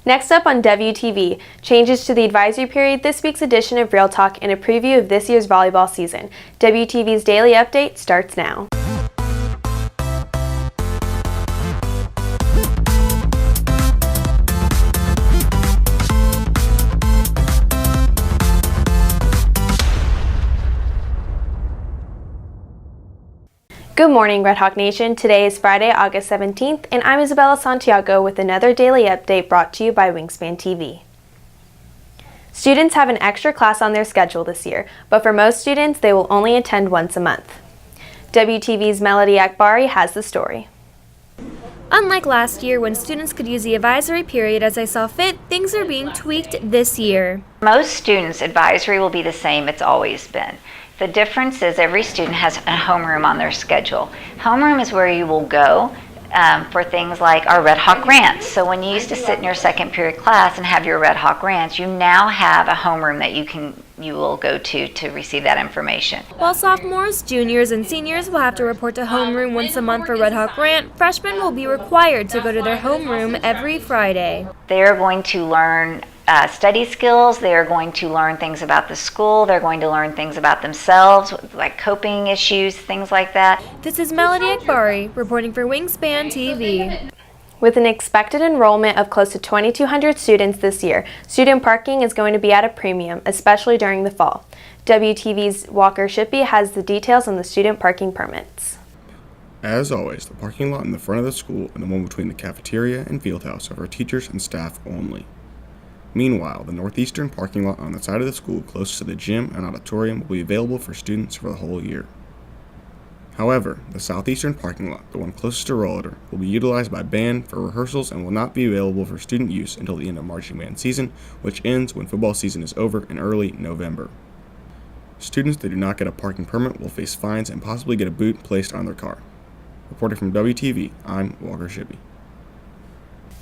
Next up on WTV, changes to the advisory period, this week's edition of Real Talk, and a preview of this year's volleyball season. WTV's Daily Update starts now. Good morning, REDHAWK Nation. Today is Friday, August 17th, and I'm Isabella Santiago with another daily update brought to you by Wingspan TV. Students have an extra class on their schedule this year, but for most students, they will only attend once a month. WTV's Melody Akbari has the story. Unlike last year when students could use the advisory period as they saw fit, things are being tweaked this year. Most students' advisory will be the same it's always been. The difference is every student has a homeroom on their schedule. Homeroom is where you will go for things like our REDHAWK rants. So when you used to sit in your second period class and have your REDHAWK rants, you now have a homeroom that you will go to receive that information. While sophomores, juniors, and seniors will have to report to homeroom once a month for REDHAWK rant, freshmen will be required to go to their homeroom every Friday. They are going to learn study skills, they are going to learn things about the school, they're going to learn things about themselves, like coping issues, things like that. This is Melody Akbari, reporting for Wingspan TV. With an expected enrollment of close to 2,200 students this year, student parking is going to be at a premium, especially during the fall. WTV's Walker Shippey has the details on the student parking permits. As always, the parking lot in the front of the school and the one between the cafeteria and field house are for teachers and staff only. Meanwhile, the northeastern parking lot on the side of the school closest to the gym and auditorium will be available for students for the whole year. However, the southeastern parking lot, the one closest to Rollator, will be utilized by band for rehearsals and will not be available for student use until the end of marching band season, which ends when football season is over in early November. Students that do not get a parking permit will face fines and possibly get a boot placed on their car. Reporting from WTV, I'm Walker Shippey.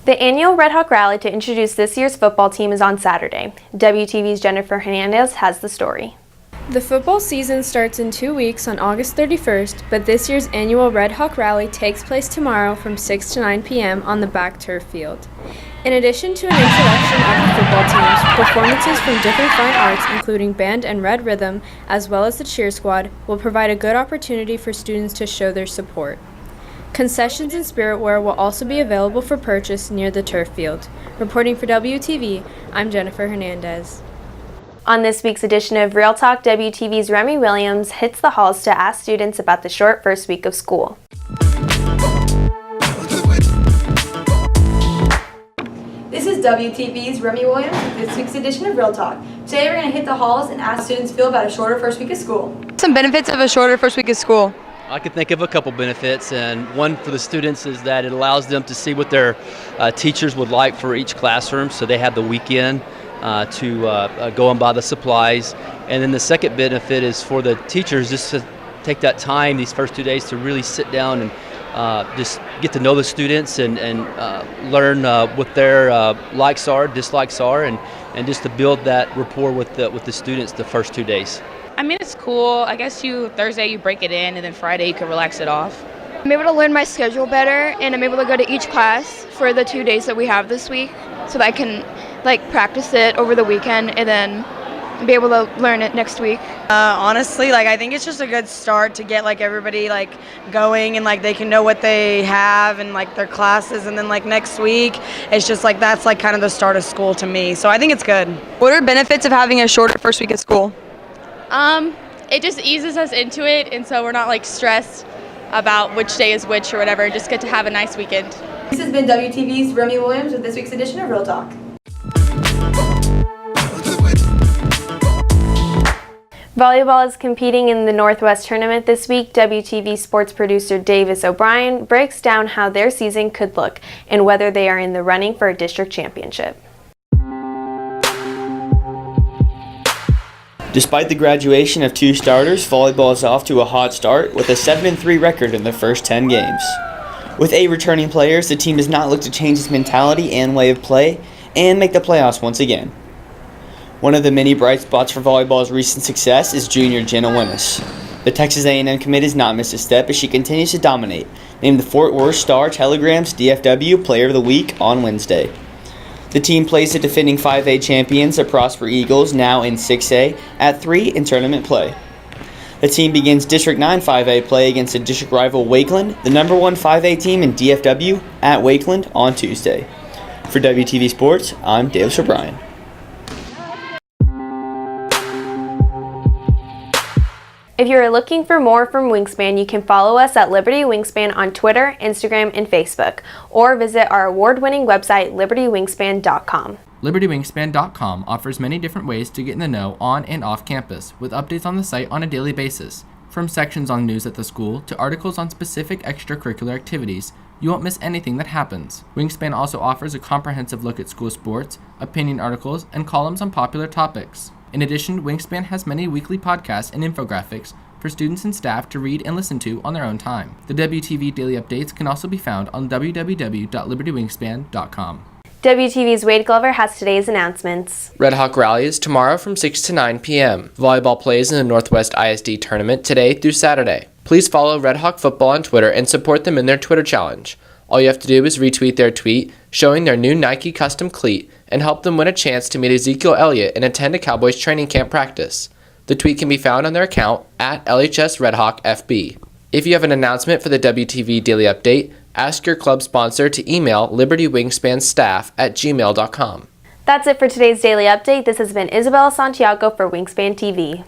The annual REDHAWK rally to introduce this year's football team is on Saturday. WTV's Jennifer Hernandez has the story. The football season starts in 2 weeks on August 31st, but this year's annual REDHAWK rally takes place tomorrow from 6 to 9 p.m. on the back turf field. In addition to an introduction of the football teams, performances from different fine arts, including band and red rhythm, as well as the cheer squad, will provide a good opportunity for students to show their support. Concessions and spiritware will also be available for purchase near the turf field. Reporting for WTV, I'm Jennifer Hernandez. On this week's edition of Real Talk, WTV's Remy Williams hits the halls to ask students about the short first week of school. This is WTV's Remy Williams with this week's edition of Real Talk. Today we're going to hit the halls and ask students feel about a shorter first week of school. Some benefits of a shorter first week of school. I could think of a couple benefits, and one for the students is that it allows them to see what their teachers would like for each classroom, so they have the weekend to go and buy the supplies. And then the second benefit is for the teachers just to take that time these first 2 days to really sit down and just get to know the students and learn what their likes are, dislikes are, and just to build that rapport with the students the first 2 days. I mean, it's cool. I guess Thursday you break it in, and then Friday you can relax it off. I'm able to learn my schedule better, and I'm able to go to each class for the 2 days that we have this week, so that I can practice it over the weekend and then be able to learn it next week. Honestly, I think it's just a good start to get everybody going, and they can know what they have and their classes, and then next week it's just that's kind of the start of school to me. So I think it's good. What are benefits of having a shorter first week of school? It just eases us into it, and so we're not stressed about which day is which or whatever. Just get to have a nice weekend. This has been WTV's Remy Williams with this week's edition of Real Talk. Volleyball is competing in the Northwest Tournament this week. WTV sports producer Davis O'Brien breaks down how their season could look and whether they are in the running for a district championship. Despite the graduation of 2 starters, volleyball is off to a hot start with a 7-3 record in the first 10 games. With 8 returning players, the team does not look to change its mentality and way of play and make the playoffs once again. One of the many bright spots for volleyball's recent success is junior Jenna Wimmis. The Texas A&M commit has not missed a step as she continues to dominate, named the Fort Worth Star Telegram's DFW Player of the Week on Wednesday. The team plays the defending 5A champions, the Prosper Eagles, now in 6A, at 3 in tournament play. The team begins District 9 5A play against the district rival Wakeland, the number 1 5A team in DFW, at Wakeland on Tuesday. For WTV Sports, I'm Davis O'Brien. If you are looking for more from Wingspan, you can follow us at Liberty Wingspan on Twitter, Instagram, and Facebook, or visit our award-winning website, libertywingspan.com. LibertyWingspan.com offers many different ways to get in the know on and off campus, with updates on the site on a daily basis. From sections on news at the school to articles on specific extracurricular activities, you won't miss anything that happens. Wingspan also offers a comprehensive look at school sports, opinion articles, and columns on popular topics. In addition, Wingspan has many weekly podcasts and infographics for students and staff to read and listen to on their own time. The WTV daily updates can also be found on www.libertywingspan.com. WTV's Wade Glover has today's announcements. REDHAWK Rally is tomorrow from 6 to 9 p.m. Volleyball plays in the Northwest ISD tournament today through Saturday. Please follow REDHAWK Football on Twitter and support them in their Twitter challenge. All you have to do is retweet their tweet showing their new Nike custom cleat and help them win a chance to meet Ezekiel Elliott and attend a Cowboys training camp practice. The tweet can be found on their account at LHSRedHawkFB. If you have an announcement for the WTV Daily Update, ask your club sponsor to email libertywingspanstaff@gmail.com. That's it for today's Daily Update. This has been Isabella Santiago for Wingspan TV.